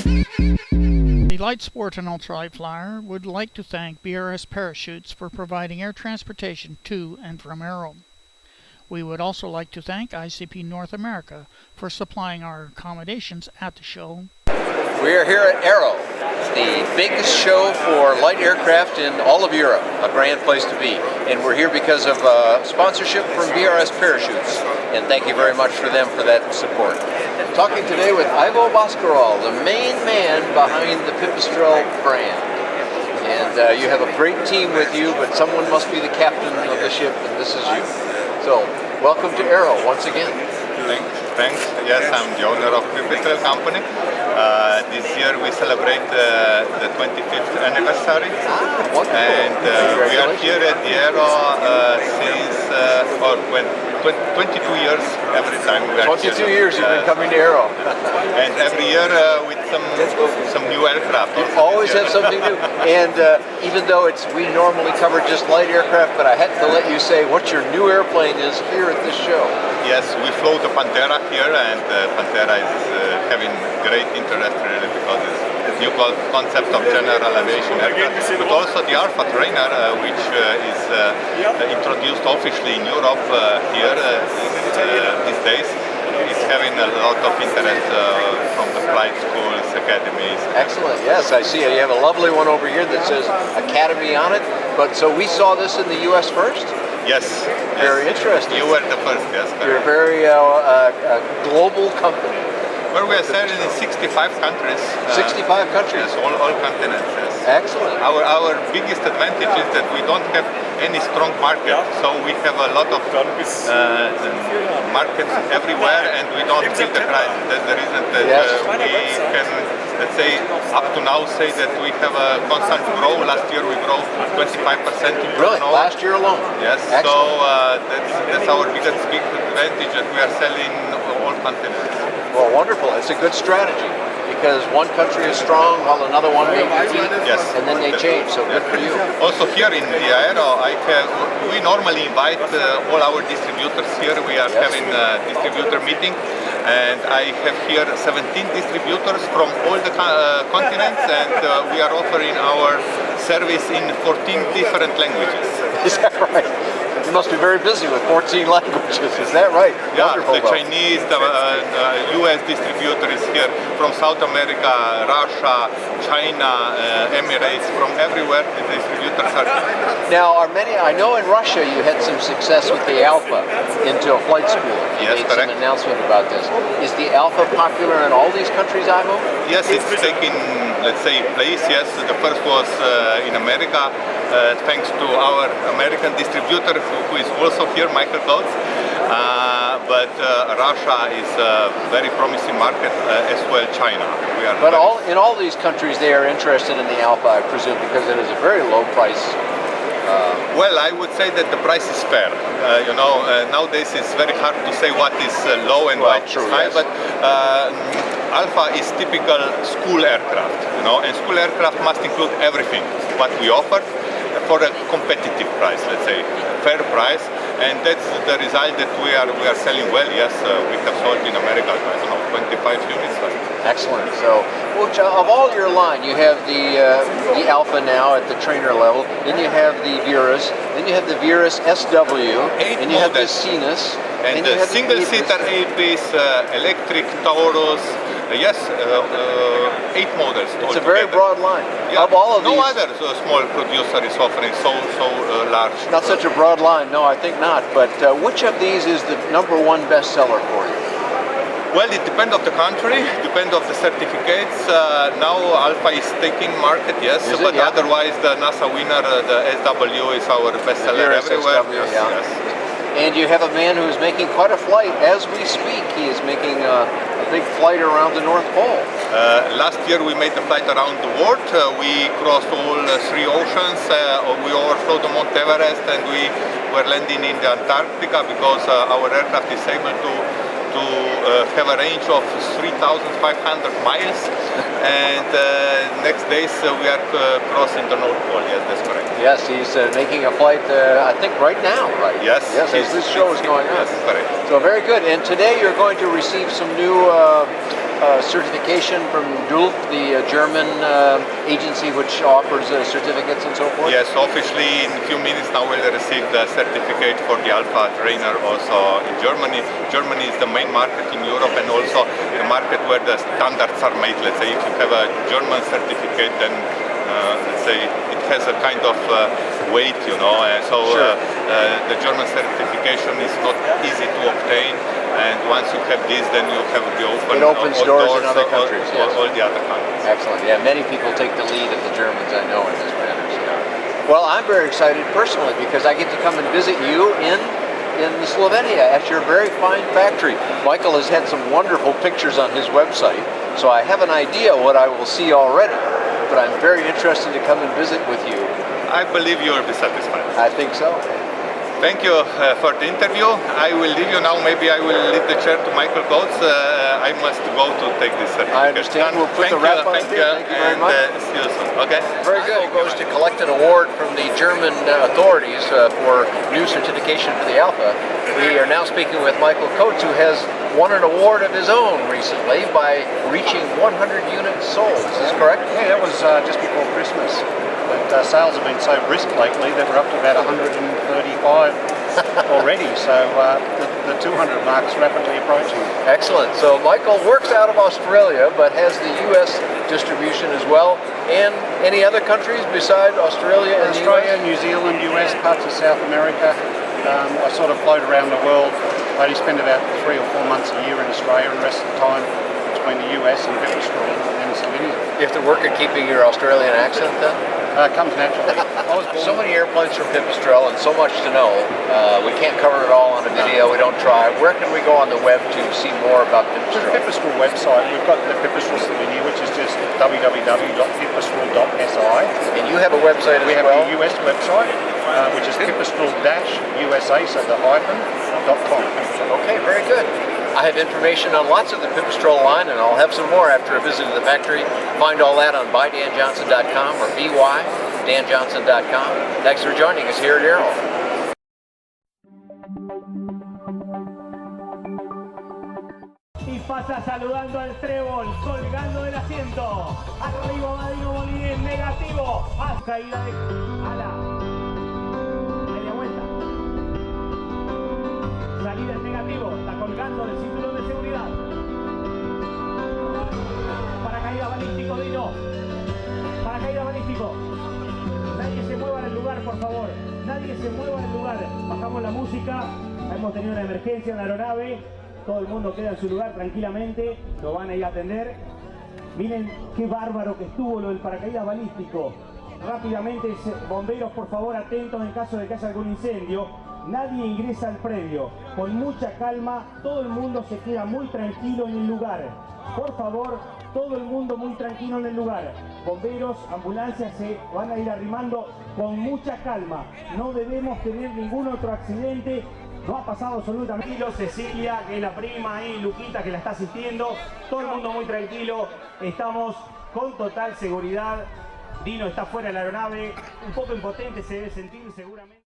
The Light Sport and Ultralight Flyer would like to thank BRS Parachutes for providing air transportation to and from AERO. We would also like to thank ICP North America for supplying our accommodations at the show. We are here at AERO, the biggest show for light aircraft in all of Europe, a grand place to be. And we're here because of sponsorship from BRS Parachutes. And thank you very much for them for that support. Talking today with Ivo Boscarol, the main man behind the Pipistrel brand. And you have a great team with you, but someone must be the captain of the ship, and this is you. So, welcome to AERO once again. Thanks. Yes, I'm the owner of Pipistrel company. This year we celebrate the 25th anniversary, and we are here at the AERO since 22 years. Every time we are 22 years you've been coming to AERO. And every year with some new aircraft. You always have something new. And even though we normally cover just light aircraft, but I had to let you say what your new airplane is here at this show. Yes, we flew the Pantera here, and Pantera is having great interest really because it's a new concept of general aviation aircraft, but also the Alpha trainer, which is introduced officially in Europe here these days. It's having a lot of interest from the flight schools, academies. Excellent. Yes, I see. You have a lovely one over here that says Academy on it. But so we saw this in the U.S. first? Yes. Very interesting. You were the first, yes. You're a very global company. Well, we are selling in 65 countries. 65 countries? Yes, all continents, yes. Excellent. Our biggest advantage is that we don't have any strong market, so we have a lot of markets everywhere, and we don't feel the crisis. That's the reason that we can, let's say, up to now say that we have a constant growth. Last year we grew 25% in Really? Last year alone? Yes. Excellent. So that's our big advantage, that we are selling all continents. Well, wonderful. It's a good strategy because one country is strong while another one may be weak, yes, and then they change, so good for you. Also here in the AERO, we normally invite all our distributors here. We are having a distributor meeting, and I have here 17 distributors from all the continents, and we are offering our service in 14 different languages. Is that right? You must be very busy with 14 languages, is that right? Yeah, wonderful, the Chinese, the US distributor is here, from South America, Russia, China, Emirates, from everywhere the distributors are here. Now, I know in Russia you had some success with the Alpha into a flight school. You made correct. some announcement about this. Is the Alpha popular in all these countries, Ivo? Yes, it's taking, let's say, place. Yes, the first was in America, thanks to our American distributor, who is also here, Michael Coates. But Russia is a very promising market, as well China. But in all these countries they are interested in the Alpha, I presume, because it is a very low price. Well, I would say that the price is fair. Nowadays it's very hard to say what is low and what is high, but Alpha is typical school aircraft, and school aircraft must include everything what we offer for a competitive price, let's say, fair price, and that's the result that we are selling well. Yes, we have sold in America, 25 units. Excellent. So, of all your line, you have the Alpha now at the trainer level, then you have the Virus, then you have the Virus SW, and you have the Sinus, and the single-seater Apis, electric Taurus. Yes, 8 models. It's a very broad line. Yeah. Of all of no these, other small producer is offering so large. Not such a broad line. No, I think not. But which of these is the #1 bestseller for you? Well, it depends on the country, depends on the certificates. Now Alpha is taking market, yes, but otherwise the NASA winner, the SW, is our bestseller everywhere. SW, yes. And you have a man who is making quite a flight as we speak. He is making a big flight around the North Pole. Last year we made the flight around the world. We crossed all 3 oceans. We overflowed the Mount Everest, and we were landing in the Antarctica because our aircraft is able to have a range of 3,500 miles, and next days we are crossing the North Pole. Yes, that's correct. Yes, he's making a flight, I think right now, right? Yes. Yes, as this show is going on. Yes, correct. So very good. And today you're going to receive some new certification from DULF, the German agency which offers certificates and so forth? Yes, officially in a few minutes now we'll receive the certificate for the Alpha trainer also in Germany. Germany is the main market in Europe and also the market where the standards are made. Let's say if you have a German certificate, then let's say it has a kind of weight, you know, so sure. The German certification is not easy to obtain, and once you have this, then you have the open it opens doors in other countries, yes. all the other countries. Excellent. Yeah, many people take the lead of the Germans, I know, in this matter. So. Well, I'm very excited personally because I get to come and visit you in Slovenia at your very fine factory. Michael has had some wonderful pictures on his website, so I have an idea what I will see already, but I'm very interested to come and visit with you. I believe you will be satisfied. I think so. Thank you for the interview. I will leave you now. Maybe I will leave the chair to Michael Coates. I must go to take this certificate. I understand. We'll put the wrap on it. Thank you very much. See you soon. Okay. Very good. It goes to collect an award from the German authorities for new certification for the Alpha. We are now speaking with Michael Coates, who has won an award of his own recently by reaching 100 units sold. Is this correct? Yeah, that was just before Christmas. But sales have been so brisk lately that we're up to about 135 already. So the 200 mark is rapidly approaching. Excellent. So Michael works out of Australia, but has the U.S. distribution as well. And any other countries beside Australia and Australia, the US? New Zealand, US, parts of South America. I sort of float around the world. I only spend about 3 or 4 months a year in Australia, and the rest of the time between the US and Pipistrel and Slovenia. You have to work at keeping your Australian accent then? Comes naturally. I was born So many airplanes from Pipistrel and so much to know. We can't cover it all on a video. We don't try. Where can we go on the web to see more about to the Pipistrel? Pipistrel website. We've got the Pipistrel Slovenia, which is just www.pipistrel.si. And you have a website as We have well? a US website, which is pipistrel-USA, so the hyphen.com. Okay, very good. I have information on lots of the Pipistrel line, and I'll have some more after a visit to the factory. Find all that on bydanjohnson.com or bydanjohnson.com. Thanks for joining us here at AERO. Y pasa saludando al trébol, colgando del asiento. Arriba Vadino Molina, negativo. A caída de ala. Media vuelta. Salida en negativo, está colgando del cinturón de seguridad. Paracaídas balístico, Dino. Paracaídas balístico. Nadie se mueva del lugar, por favor. Nadie se mueva del lugar. Bajamos la música. Hemos tenido una emergencia en la aeronave. Todo el mundo queda en su lugar tranquilamente. Lo van a ir a atender. Miren qué bárbaro que estuvo lo del paracaídas balístico. Rápidamente, bomberos, por favor, atentos en caso de que haya algún incendio. Nadie ingresa al predio. Con mucha calma, todo el mundo se queda muy tranquilo en el lugar. Por favor, todo el mundo muy tranquilo en el lugar. Bomberos, ambulancias se van a ir arrimando con mucha calma. No debemos tener ningún otro accidente. No ha pasado absolutamente. Cecilia, que es la prima, y Luquita, que la está asistiendo. Todo el mundo muy tranquilo. Estamos con total seguridad. Dino está fuera de la aeronave. Un poco impotente se debe sentir seguramente.